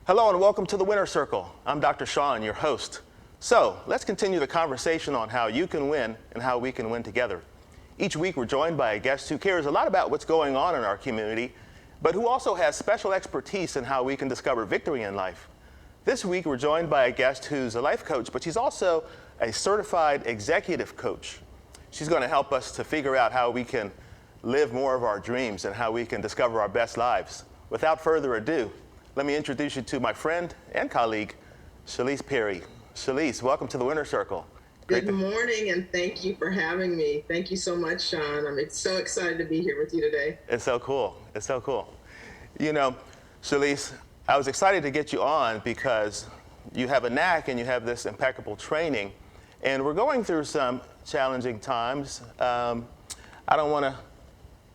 Hello and welcome to the Winner Circle. I'm Dr. Sean, your host. So let's continue the conversation on how you can win and how we can win together. Each week we're joined by a guest who cares a lot about what's going on in our community, but who also has special expertise in how we can discover victory in life. This week we're joined by a guest who's a life coach, but she's also a certified executive coach. She's going to help us to figure out how we can live more of our dreams and how we can discover our best lives. Without further ado, let me introduce you to my friend and colleague, Chelese Perry. Chelese, welcome to the Winner Circle. Good morning, and thank you for having me. Thank you so much, Sean. I'm so excited to be here with you today. It's so cool. It's so cool. You know, Chelese, I was excited to get you on because you have a knack and you have this impeccable training, and we're going through some challenging times. I don't want to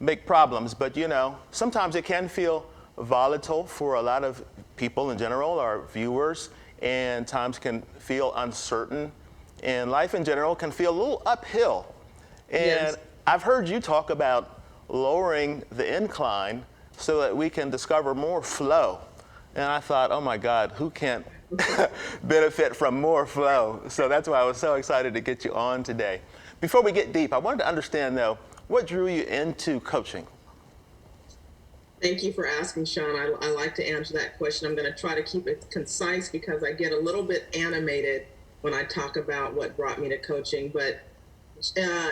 make problems, but you know, sometimes it can feel volatile for a lot of people in general, our viewers, and times can feel uncertain, and life in general can feel a little uphill. And Yes. I've heard you talk about lowering the incline so that we can discover more flow. And I thought, oh my God, who can't benefit from more flow? So that's why I was so excited to get you on today. Before we get deep, I wanted to understand though, what drew you into coaching? Thank you for asking, Sean. I like to answer that question. I'm going to try to keep it concise because I get a little bit animated when I talk about what brought me to coaching. But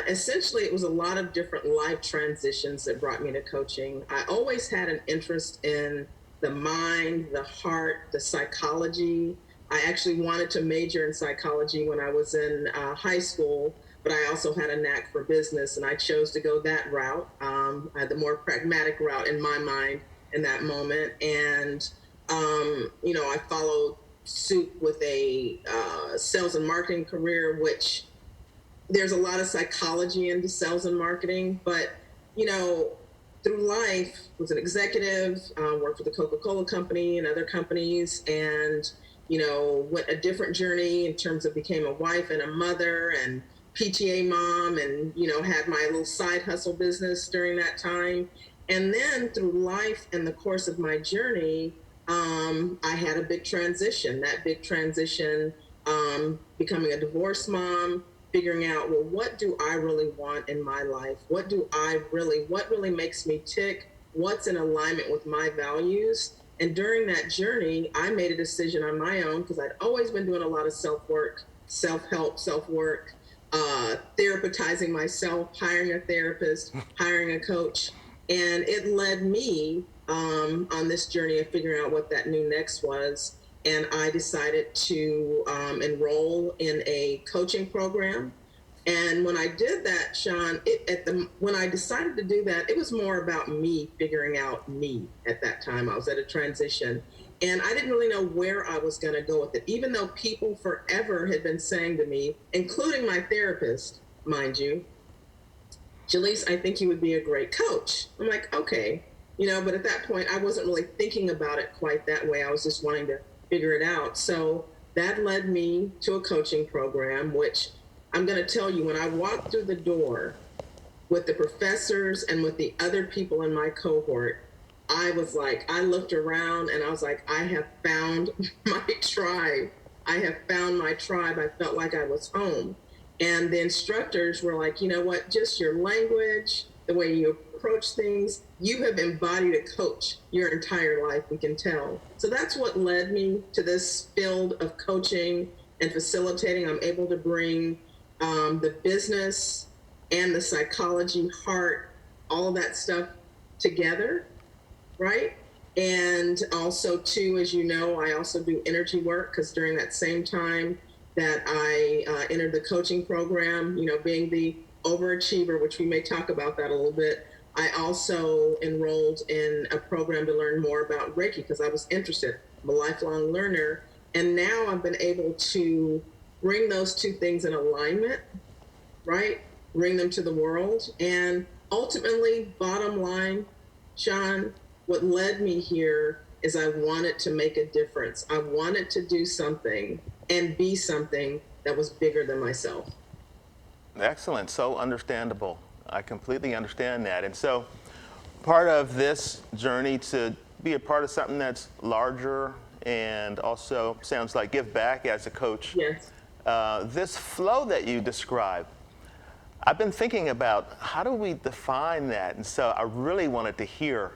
essentially, it was a lot of different life transitions that brought me to coaching. I always had an interest in the mind, the heart, the psychology. I actually wanted to major in psychology when I was in high school, but I also had a knack for business, and I chose to go that route, the more pragmatic route in my mind in that moment. And, I followed suit with a sales and marketing career, which there's a lot of psychology into sales and marketing, but, through life, was an executive, worked for the Coca-Cola company and other companies, and, went a different journey in terms of became a wife and a mother and PTA mom, and, had my little side hustle business during that time. And then through life and the course of my journey, I had a big transition. That big transition, becoming a divorced mom, figuring out, well, what do I really want in my life? What really makes me tick? What's in alignment with my values? And during that journey, I made a decision on my own because I'd always been doing a lot of self-work, self-help, self-work, therapizing myself, hiring a therapist, hiring a coach. And it led me on this journey of figuring out what that new next was. And I decided to enroll in a coaching program. And when I did that, Sean, when I decided to do that, it was more about me figuring out me at that time. I was at a transition. And I didn't really know where I was going to go with it, even though people forever had been saying to me, including my therapist, mind you, Chelese, I think you would be a great coach. I'm like, okay. But at that point, I wasn't really thinking about it quite that way. I was just wanting to figure it out. So that led me to a coaching program, which I'm going to tell you, when I walked through the door with the professors and with the other people in my cohort, I looked around and I was like, I have found my tribe. I have found my tribe. I felt like I was home. And the instructors were like, you know what, just your language, the way you approach things, you have embodied a coach your entire life, we can tell. So that's what led me to this field of coaching and facilitating. I'm able to bring the business and the psychology, heart, all of that stuff together, right? And also, too, as you know, I also do energy work because during that same time that I entered the coaching program, being the overachiever, which we may talk about that a little bit, I also enrolled in a program to learn more about Reiki because I was interested. I'm a lifelong learner. And now I've been able to bring those two things in alignment, right? Bring them to the world. And ultimately, bottom line, Sean, what led me here is I wanted to make a difference. I wanted to do something and be something that was bigger than myself. Excellent. So understandable. I completely understand that. And so part of this journey to be a part of something that's larger and also sounds like give back as a coach. Yes. This flow that you describe, I've been thinking about how do we define that, and so I really wanted to hear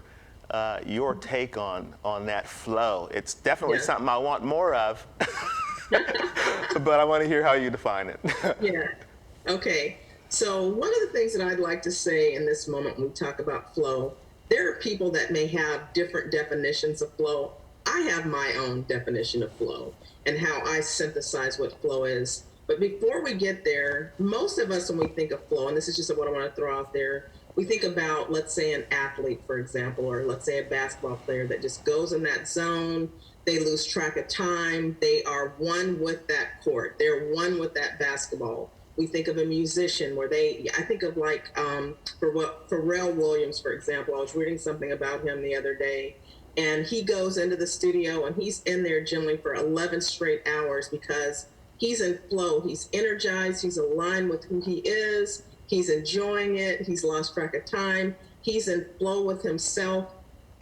your take on that flow. It's definitely something I want more of, but I want to hear how you define it. Yeah. Okay. So one of the things that I'd like to say in this moment when we talk about flow, there are people that may have different definitions of flow. I have my own definition of flow and how I synthesize what flow is. But before we get there, most of us, when we think of flow, and this is just what I want to throw out there, we think about, let's say, an athlete, for example, or let's say a basketball player that just goes in that zone. They lose track of time. They are one with that court. They're one with that basketball. We think of a musician where I think of like Pharrell Williams, for example. I was reading something about him the other day, and he goes into the studio and he's in there generally for 11 straight hours because he's in flow. He's energized. He's aligned with who he is. He's enjoying it. He's lost track of time. He's in flow with himself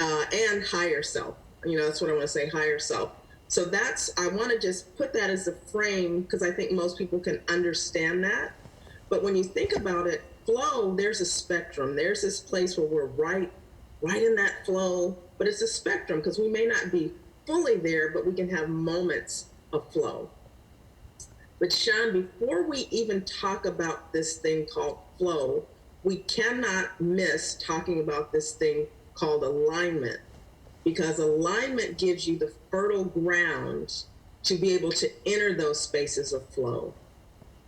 and higher self. That's what I want to say, higher self. So I want to just put that as a frame because I think most people can understand that. But when you think about it, flow, there's a spectrum. There's this place where we're right in that flow, but it's a spectrum because we may not be fully there, but we can have moments of flow. But Sean, before we even talk about this thing called flow, we cannot miss talking about this thing called alignment, because alignment gives you the fertile ground to be able to enter those spaces of flow.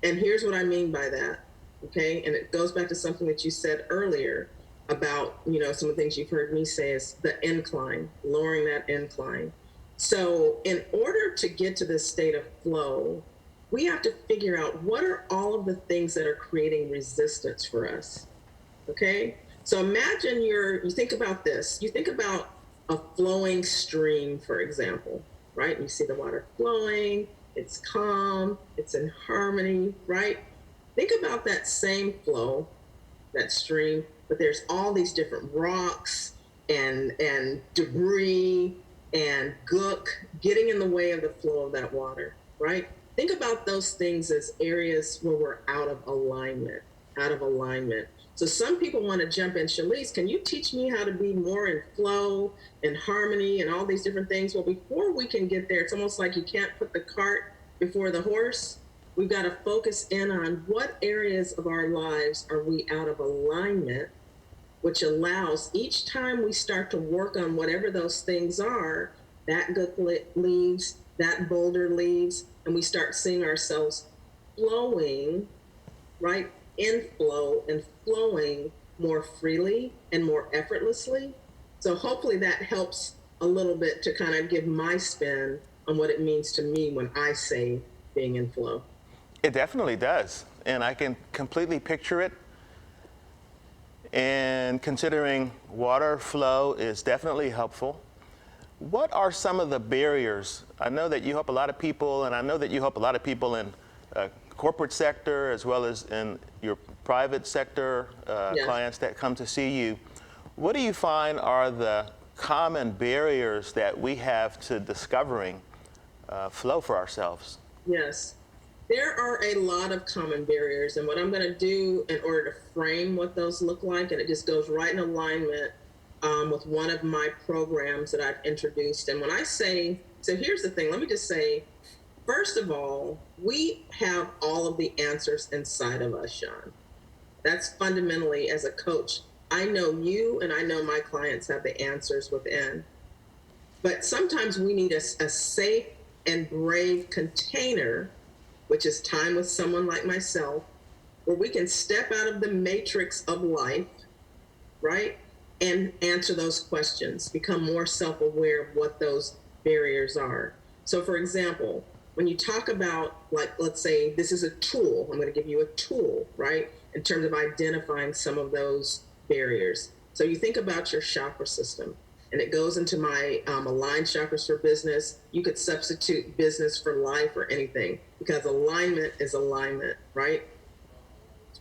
And here's what I mean by that, okay? And it goes back to something that you said earlier about, some of the things you've heard me say is the incline, lowering that incline. So in order to get to this state of flow, we have to figure out what are all of the things that are creating resistance for us, okay? So imagine you think about this. You think about a flowing stream, for example, right? You see the water flowing, it's calm, it's in harmony, right? Think about that same flow, that stream, but there's all these different rocks and debris and gook getting in the way of the flow of that water, right? Think about those things as areas where we're out of alignment. So some people want to jump in, Chelese, can you teach me how to be more in flow and harmony and all these different things? Well, before we can get there, it's almost like you can't put the cart before the horse. We've got to focus in on what areas of our lives are we out of alignment, which allows each time we start to work on whatever those things are, that gook leaves, that boulder leaves, and we start seeing ourselves flowing, right? In flow and flowing more freely and more effortlessly. So hopefully that helps a little bit to kind of give my spin on what it means to me when I say being in flow. It definitely does. And I can completely picture it. And considering water flow is definitely helpful. What are some of the barriers? I know that you help a lot of people, and I know that you help a lot of people in corporate sector as well as in your private sector clients that come to see you. What do you find are the common barriers that we have to discovering flow for ourselves? Yes, there are a lot of common barriers, and what I'm going to do in order to frame what those look like, and it just goes right in alignment with one of my programs that I've introduced. And when I say, so here's the thing, let me just say, first of all, we have all of the answers inside of us, Sean. That's fundamentally, as a coach, I know you and I know my clients have the answers within. But sometimes we need a safe and brave container, which is time with someone like myself, where we can step out of the matrix of life, right? And answer those questions, become more self-aware of what those barriers are. So for example, when you talk about, like, let's say this is a tool, I'm going to give you a tool, right? In terms of identifying some of those barriers. So you think about your chakra system, and it goes into my aligned chakras for business. You could substitute business for life or anything, because alignment is alignment, right?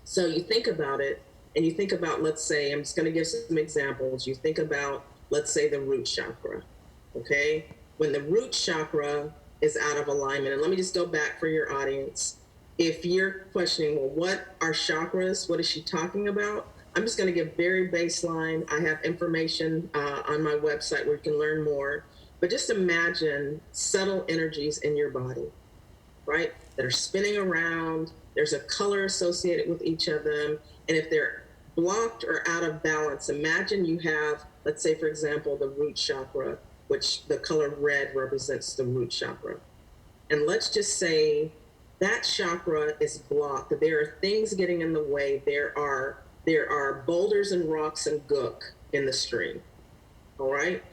So you think about it, and you think about, let's say, I'm just going to give some examples. You think about, let's say, the root chakra, okay? When the root chakra is out of alignment, and let me just go back for your audience. If you're questioning, well, what are chakras? What is she talking about? I'm just going to give very baseline. I have information on my website where you can learn more. But just imagine subtle energies in your body, right? That are spinning around. There's a color associated with each of them. And if they're blocked or out of balance, imagine you have, let's say, for example, the root chakra, which the color red represents the root chakra. And let's just say that chakra is blocked. There are things getting in the way. There are boulders and rocks and gook in the stream. All right.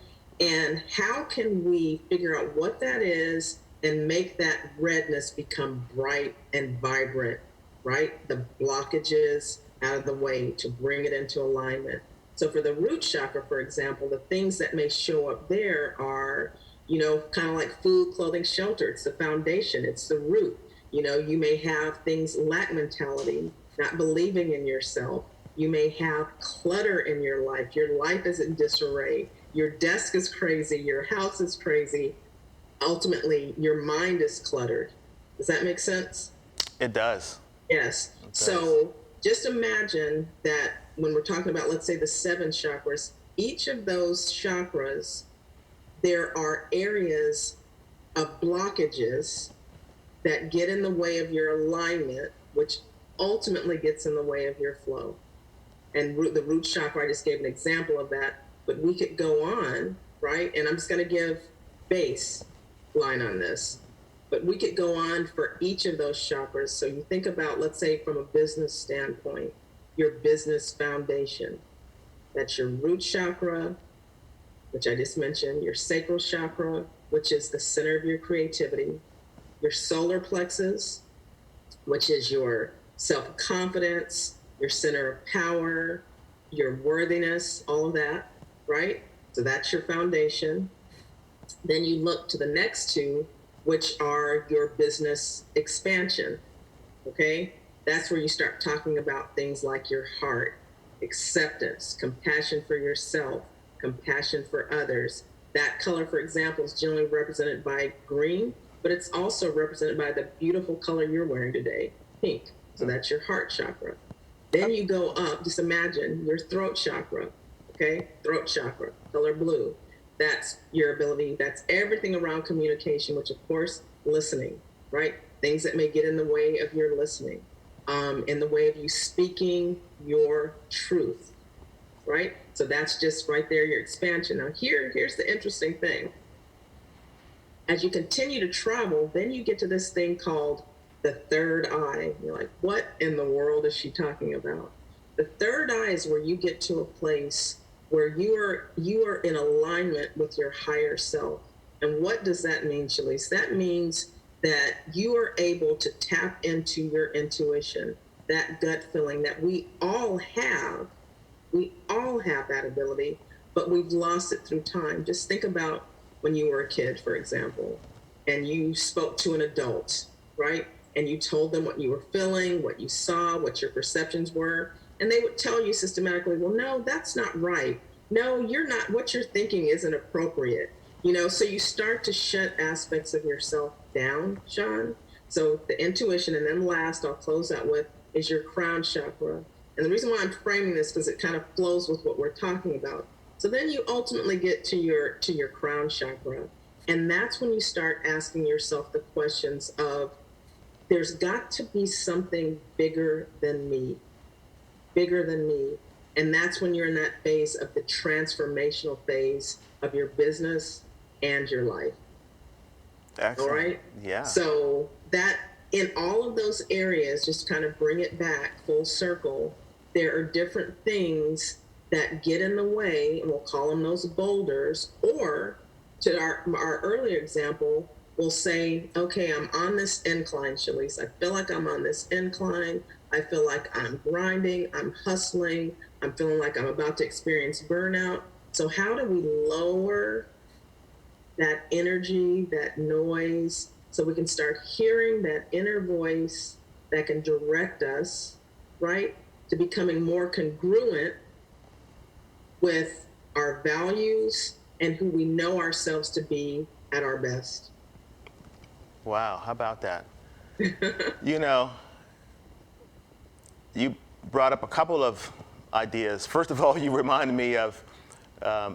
And how can we figure out what that is and make that redness become bright and vibrant, right? The blockages out of the way to bring it into alignment. So for the root chakra, for example, the things that may show up there are, kind of like food, clothing, shelter. It's the foundation. It's the root. You may have things, lack mentality, not believing in yourself. You may have clutter in your life. Your life is in disarray. Your desk is crazy. Your house is crazy. Ultimately, your mind is cluttered. Does that make sense? It does. Yes. It does. So just imagine that when we're talking about, let's say, the 7 chakras, each of those chakras, there are areas of blockages that get in the way of your alignment, which ultimately gets in the way of your flow. And the root chakra, I just gave an example of that, but we could go on, right? And I'm just going to give base line on this, but we could go on for each of those chakras. So you think about, let's say, from a business standpoint, your business foundation. That's your root chakra, which I just mentioned, your sacral chakra, which is the center of your creativity, your solar plexus, which is your self-confidence, your center of power, your worthiness, all of that, right? So that's your foundation. Then you look to the next 2, which are your business expansion, okay? That's where you start talking about things like your heart, acceptance, compassion for yourself, compassion for others. That color, for example, is generally represented by green, but it's also represented by the beautiful color you're wearing today, pink. So that's your heart chakra. Then you go up, just imagine your throat chakra, okay? Throat chakra, color blue. That's your ability, that's everything around communication, which of course, listening, right? Things that may get in the way of your listening, in the way of you speaking your truth, right? So that's just right there, your expansion. Now here's the interesting thing. As you continue to travel, then you get to this thing called the third eye. You're like, what in the world is she talking about? The third eye is where you get to a place where you are in alignment with your higher self. And what does that mean, Chelese? That means that you are able to tap into your intuition, that gut feeling that we all have. We all have that ability, but we've lost it through time. Just think about when you were a kid, for example, and you spoke to an adult, right? And you told them what you were feeling, what you saw, what your perceptions were. And they would tell you systematically, well, no, that's not right. No, you're not, what you're thinking isn't appropriate. So you start to shut aspects of yourself down, Sean. So the intuition, and then last I'll close out with, is your crown chakra. And the reason why I'm framing this, because it kind of flows with what we're talking about. So then you ultimately get to your crown chakra. And that's when you start asking yourself the questions of, there's got to be something bigger than me. And that's when you're in that phase of the transformational phase of your business and your life. Excellent. All right? Yeah. So that in all of those areas, just kind of bring it back full circle, there are different things that get in the way, and we'll call them those boulders, or to our earlier example, we'll say, okay, I'm on this incline, Chelese. I feel like I'm on this incline. I feel like I'm grinding, I'm hustling, I'm feeling like I'm about to experience burnout. So how do we lower that energy, that noise, so we can start hearing that inner voice that can direct us, right, to becoming more congruent with our values and who we know ourselves to be at our best. Wow, how about that? You know, you brought up a couple of ideas. First of all, you reminded me of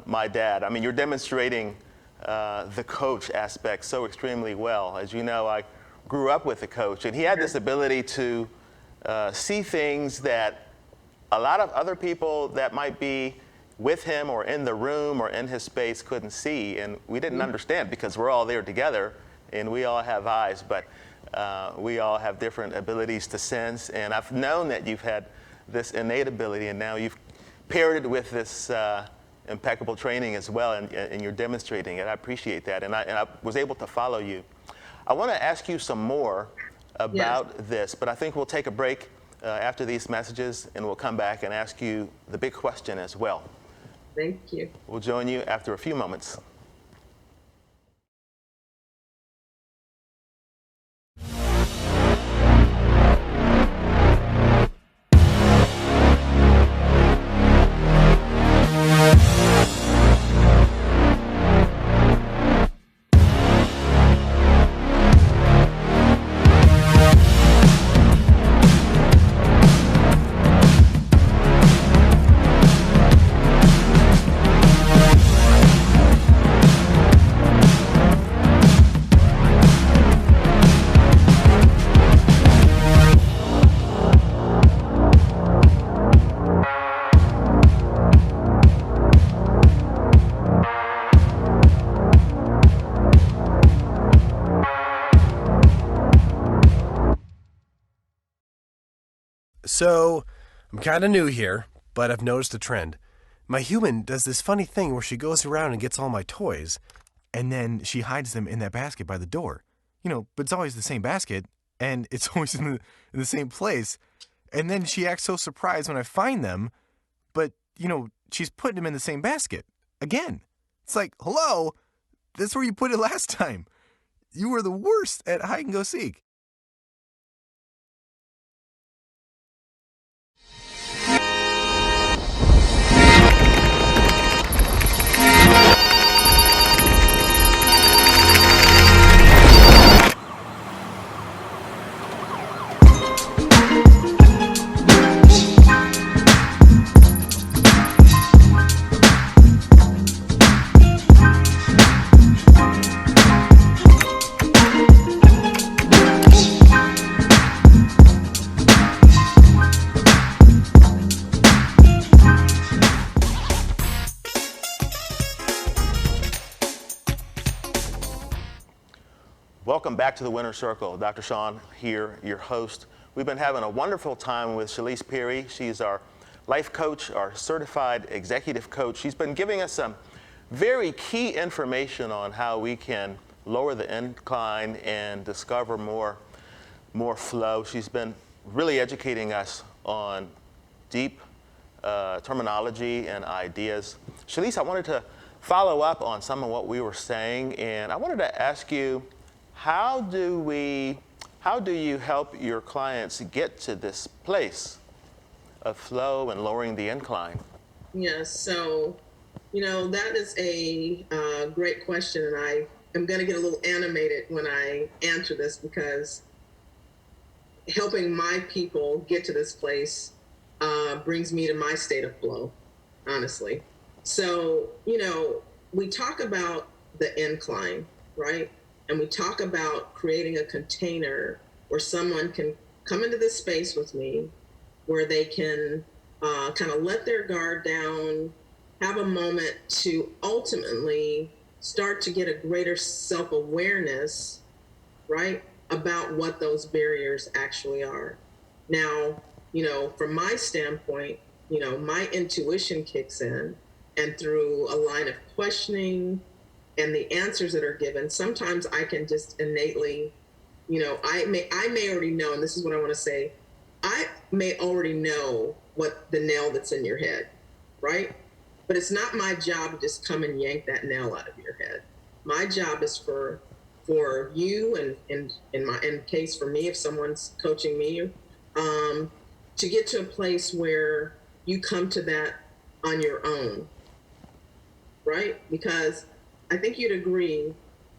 my dad. I mean, you're demonstrating the coach aspect so extremely well. As you know, I grew up with a coach, and he had this ability to see things that a lot of other people that might be with him or in the room or in his space couldn't see, and we didn't understand because we're all there together and we all have eyes, but we all have different abilities to sense. And I've known that you've had this innate ability, and now you've paired it with this impeccable training as well, and you're demonstrating it. I appreciate that, and I was able to follow you. I want to ask you some more about this, but I think we'll take a break after these messages, and we'll come back and ask you the big question as well. Thank you. We'll join you after a few moments. So, I'm kind of new here, but I've noticed a trend. My human does this funny thing where she goes around and gets all my toys, and then she hides them in that basket by the door. But it's always the same basket, and it's always in the same place. And then she acts so surprised when I find them, but, she's putting them in the same basket. Again. It's like, hello, that's where you put it last time. You were the worst at hide and go seek. Welcome back to the Winner's Circle. Dr. Sean here, your host. We've been having a wonderful time with Chelese Perry. She's our life coach, our certified executive coach. She's been giving us some very key information on how we can lower the incline and discover more flow. She's been really educating us on deep terminology and ideas. Chelese, I wanted to follow up on some of what we were saying, and I wanted to ask you, how do you help your clients get to this place of flow and lowering the incline? Yes, so, that is a great question, and I am going to get a little animated when I answer this because helping my people get to this place brings me to my state of flow, honestly. So, we talk about the incline, right? And we talk about creating a container where someone can come into this space with me, where they can kind of let their guard down, have a moment to ultimately start to get a greater self-awareness, right, about what those barriers actually are. Now, from my standpoint, my intuition kicks in, and through a line of questioning and the answers that are given, sometimes I can just innately, I may already know, and this is what I want to say, I may already know what the nail that's in your head, right? But it's not my job to just come and yank that nail out of your head. My job is for you, and in case for me, if someone's coaching me, to get to a place where you come to that on your own, right? Because I think you'd agree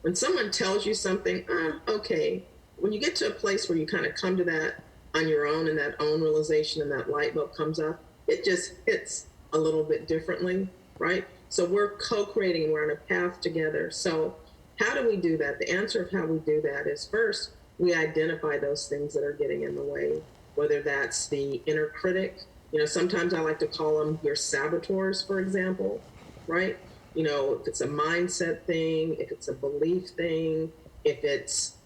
when someone tells you something, okay, when you get to a place where you kind of come to that on your own and that own realization and that light bulb comes up, it just hits a little bit differently, right? So we're co-creating, we're on a path together. So how do we do that? The answer of how we do that is first, we identify those things that are getting in the way, whether that's the inner critic. Sometimes I like to call them your saboteurs, for example, right? If it's a mindset thing, if it's a belief thing, if it's,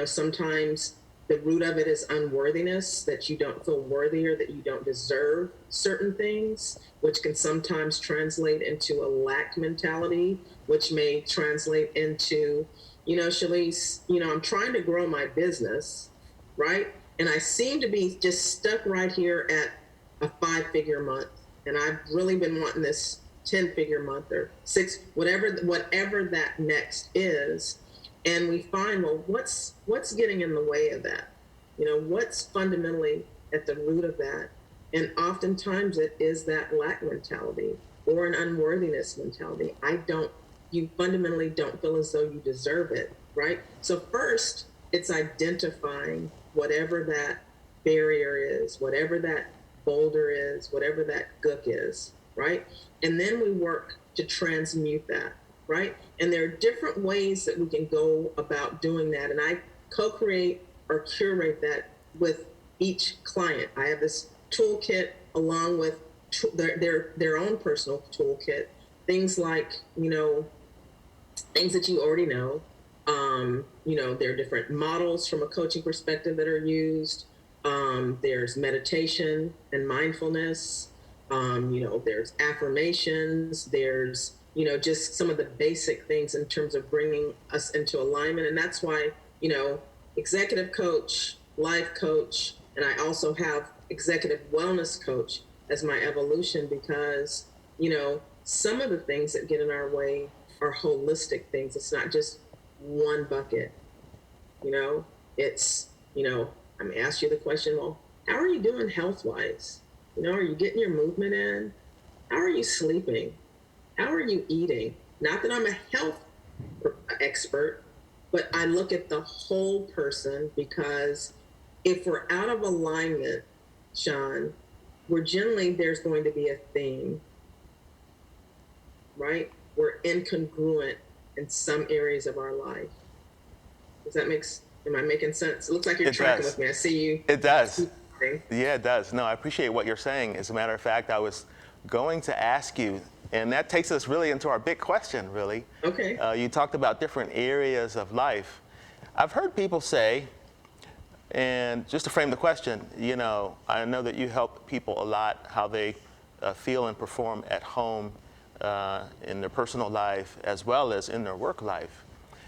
sometimes the root of it is unworthiness, that you don't feel worthy or that you don't deserve certain things, which can sometimes translate into a lack mentality, which may translate into, Chelese, I'm trying to grow my business, right? And I seem to be just stuck right here at a 5-figure month. And I've really been wanting this 10-figure month or 6, whatever that next is. And we find, well, what's getting in the way of that? What's fundamentally at the root of that? And oftentimes it is that lack mentality or an unworthiness mentality. You fundamentally don't feel as though you deserve it, right? So first, it's identifying whatever that barrier is, whatever that boulder is, whatever that gook is, right? And then we work to transmute that, right? And there are different ways that we can go about doing that. And I co-create or curate that with each client. I have this toolkit along with their own personal toolkit. Things like, things that you already know. There are different models from a coaching perspective that are used. There's meditation and mindfulness. There's affirmations. There's just some of the basic things in terms of bringing us into alignment. And that's why, executive coach, life coach, and I also have executive wellness coach as my evolution because, some of the things that get in our way are holistic things. It's not just one bucket, it's, I'm gonna ask you the question, well, how are you doing health-wise? Are you getting your movement in? How are you sleeping? How are you eating? Not that I'm a health expert, but I look at the whole person because if we're out of alignment, Sean, there's going to be a theme, right? We're incongruent in some areas of our life. Am I making sense? It looks like you're tracking with me. I see you. It does. Yeah, it does. No, I appreciate what you're saying. As a matter of fact, I was going to ask you, and that takes us really into our big question, really. Okay. You talked about different areas of life. I've heard people say, and just to frame the question, I know that you help people a lot, how they feel and perform at home in their personal life as well as in their work life.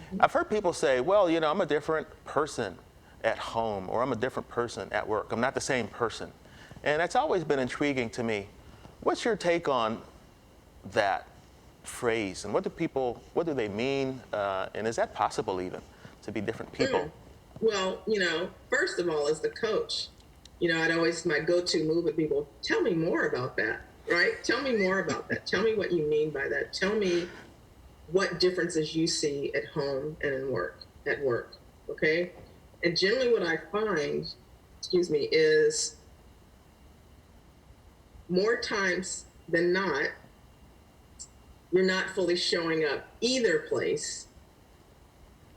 Mm-hmm. I've heard people say, well, I'm a different person at home, or I'm a different person at work. I'm not the same person. And that's always been intriguing to me. What's your take on that phrase? And what do they mean? And is that possible even, to be different people? Well, first of all, as the coach, my go-to move with people, tell me more about that, right? Tell me more about that. Tell me what you mean by that. Tell me what differences you see at home and at work, okay? And generally what I find, is more times than not, you're not fully showing up either place,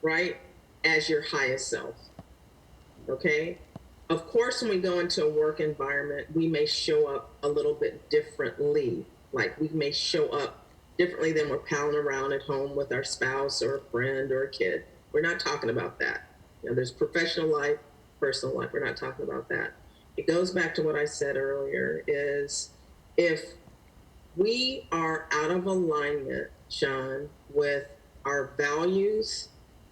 right, as your highest self, okay? Of course, when we go into a work environment, we may show up a little bit differently. Like we may show up differently than we're palling around at home with our spouse or a friend or a kid. We're not talking about that. There's professional life, personal life. We're not talking about that. It goes back to what I said earlier is if we are out of alignment, Sean, with our values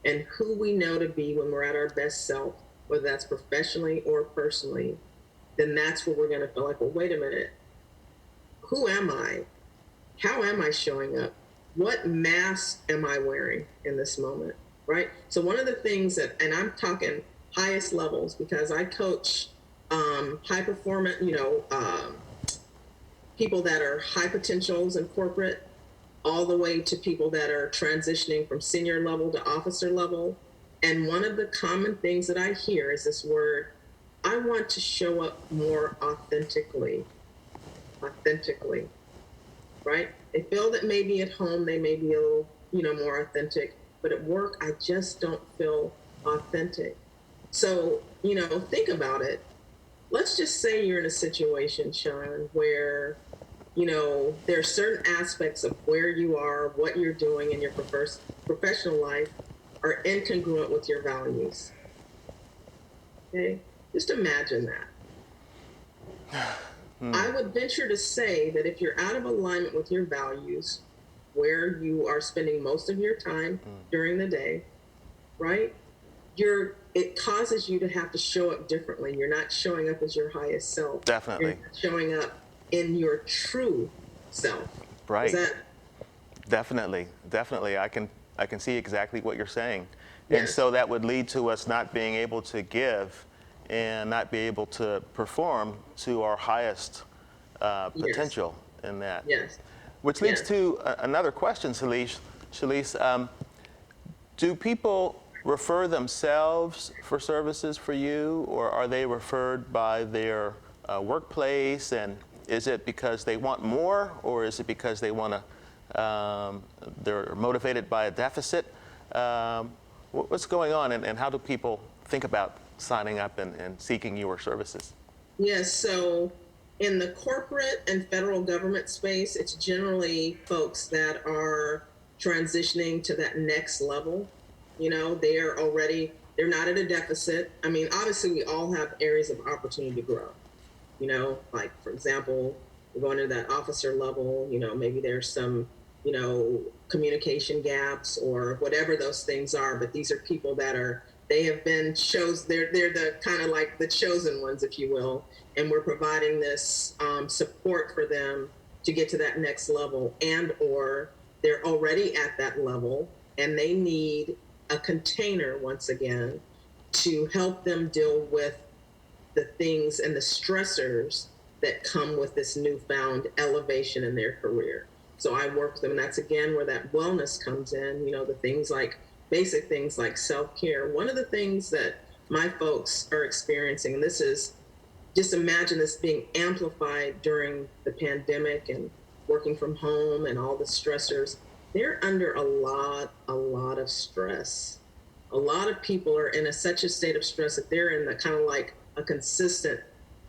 and who we know to be when we're at our best self, whether that's professionally or personally, then that's where we're going to feel like, well, wait a minute. Who am I? How am I showing up? What mask am I wearing in this moment? Right? So one of the things and I'm talking highest levels because I coach high performance, people that are high potentials in corporate, all the way to people that are transitioning from senior level to officer level. And one of the common things that I hear is this word, I want to show up more authentically, right? They feel that maybe at home they may be a little, more authentic, but at work, I just don't feel authentic. So, think about it. Let's just say you're in a situation, Sean, where, there are certain aspects of where you are, what you're doing in your professional life are incongruent with your values. Okay? Just imagine that. I would venture to say that if you're out of alignment with your values, where you are spending most of your time during the day, right? It causes you to have to show up differently. You're not showing up as your highest self. Definitely. You're not showing up in your true self. Right. Is that? Definitely. I can see exactly what you're saying. Yes. And so that would lead to us not being able to give and not be able to perform to our highest potential in that. Yes. Which leads Yes. to another question, Chelese. Do people refer themselves for services for you, or are they referred by their workplace? And is it because they want more, or is it because they want to, they're motivated by a deficit? What's going on, and how do people think about signing up and seeking your services? Yes, so in the corporate and federal government space, it's generally folks that are transitioning to that next level. They're not at a deficit. I mean, obviously, we all have areas of opportunity to grow. Like, for example, we're going to that officer level, maybe there's some, communication gaps or whatever those things are. But these are people that they have been they're the kind of like the chosen ones, if you will. And we're providing this support for them to get to that next level, and or they're already at that level and they need a container once again to help them deal with the things and the stressors that come with this newfound elevation in their career. So I work with them, and that's again where that wellness comes in, the things like basic things like self-care. One of the things that my folks are experiencing, and this is, just imagine this being amplified during the pandemic and working from home and all the stressors, they're under a lot of stress. A lot of people are in such a state of stress that they're in the kind of like a consistent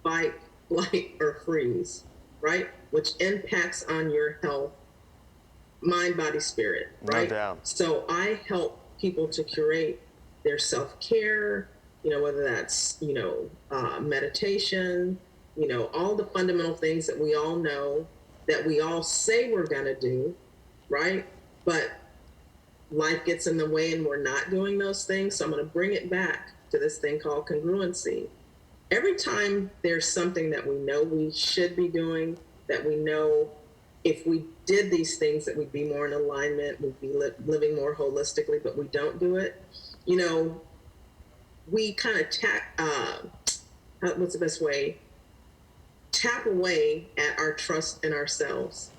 fight, flight, or freeze, right? Which impacts on your health, mind, body, spirit, right? No doubt. So I help people to curate their self-care, whether that's, meditation, all the fundamental things that we all know, that we all say we're going to do, right? But life gets in the way and we're not doing those things. So I'm going to bring it back to this thing called congruency. Every time there's something that we know we should be doing, that we know if we did these things that we'd be more in alignment, we'd be living more holistically, but we don't do it, we kind of what's the best way? Tap away at our trust in ourselves,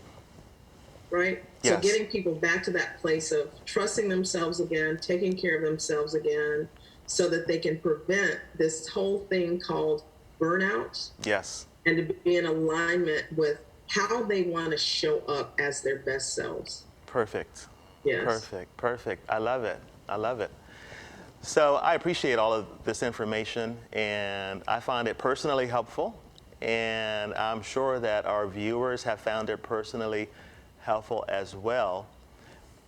right? Yes. So getting people back to that place of trusting themselves again, taking care of themselves again, so that they can prevent this whole thing called burnout. Yes. And to be in alignment with how they want to show up as their best selves. Perfect. Yes. Perfect. I love it. So I appreciate all of this information, and I find it personally helpful, and I'm sure that our viewers have found it personally helpful as well.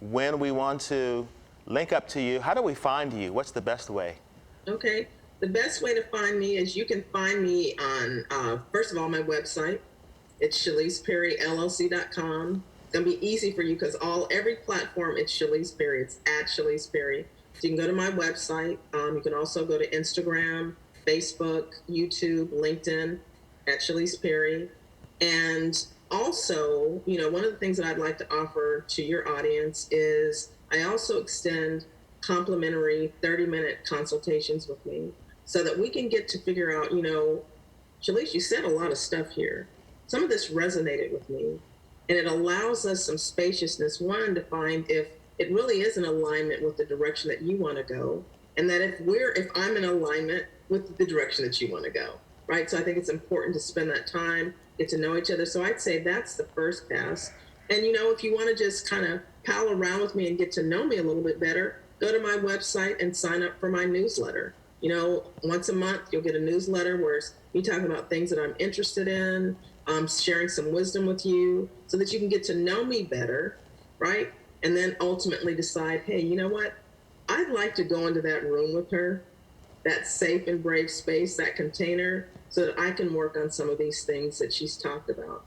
When we want to link up to you, how do we find you? What's the best way? Okay. The best way to find me is you can find me on, first of all, my website. It's ChelesePerryLLC.com. It's going to be easy for you because every platform, it's Chelese Perry. It's at Chelese Perry. So you can go to my website. You can also go to Instagram, Facebook, YouTube, LinkedIn at Chelese Perry. And also, one of the things that I'd like to offer to your audience is I also extend complimentary 30-minute consultations with me so that we can get to figure out, Chelese, you said a lot of stuff here. Some of this resonated with me. And it allows us some spaciousness, one, to find if it really is in alignment with the direction that you want to go. And that if I'm in alignment with the direction that you want to go, right? So I think it's important to spend that time, get to know each other. So I'd say that's the first pass. And, if you want to just kind of pal around with me and get to know me a little bit better, go to my website and sign up for my newsletter. Once a month, you'll get a newsletter where we talk about things that I'm interested in, sharing some wisdom with you so that you can get to know me better, right? And then ultimately decide, hey, you know what? I'd like to go into that room with her, that safe and brave space, that container, so that I can work on some of these things that she's talked about.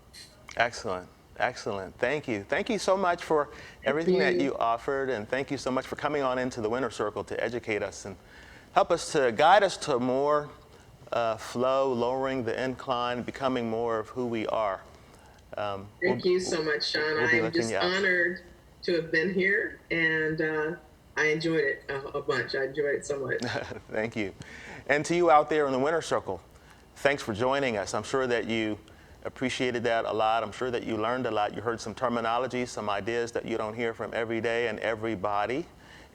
Excellent. Excellent. Thank you. Thank you so much for everything that you offered, and thank you so much for coming on into the Winner Circle to educate us and help us to guide us to more flow, lowering the incline, becoming more of who we are. Thank you so much, Sean. I'm just honored to have been here, and I enjoyed it a bunch. I enjoyed it so much. Thank you. And to you out there in the Winner Circle, thanks for joining us. I'm sure that you appreciated that a lot. I'm sure that you learned a lot. You heard some terminology, some ideas that you don't hear from every day and everybody.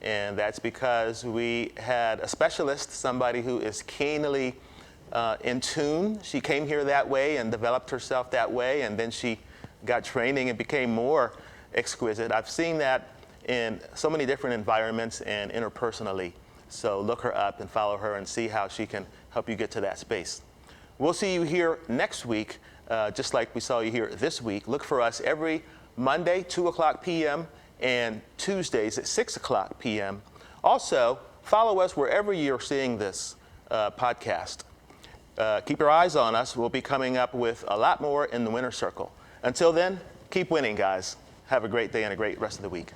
And that's because we had a specialist, somebody who is keenly in tune. She came here that way and developed herself that way, and then she got training and became more exquisite. I've seen that in so many different environments and interpersonally. So look her up and follow her and see how she can help you get to that space. We'll see you here next week, just like we saw you here this week. Look for us every Monday, 2:00 p.m., and Tuesdays at 6:00 p.m. Also, follow us wherever you're seeing this podcast. Keep your eyes on us. We'll be coming up with a lot more in the Winner Circle. Until then, keep winning, guys. Have a great day and a great rest of the week.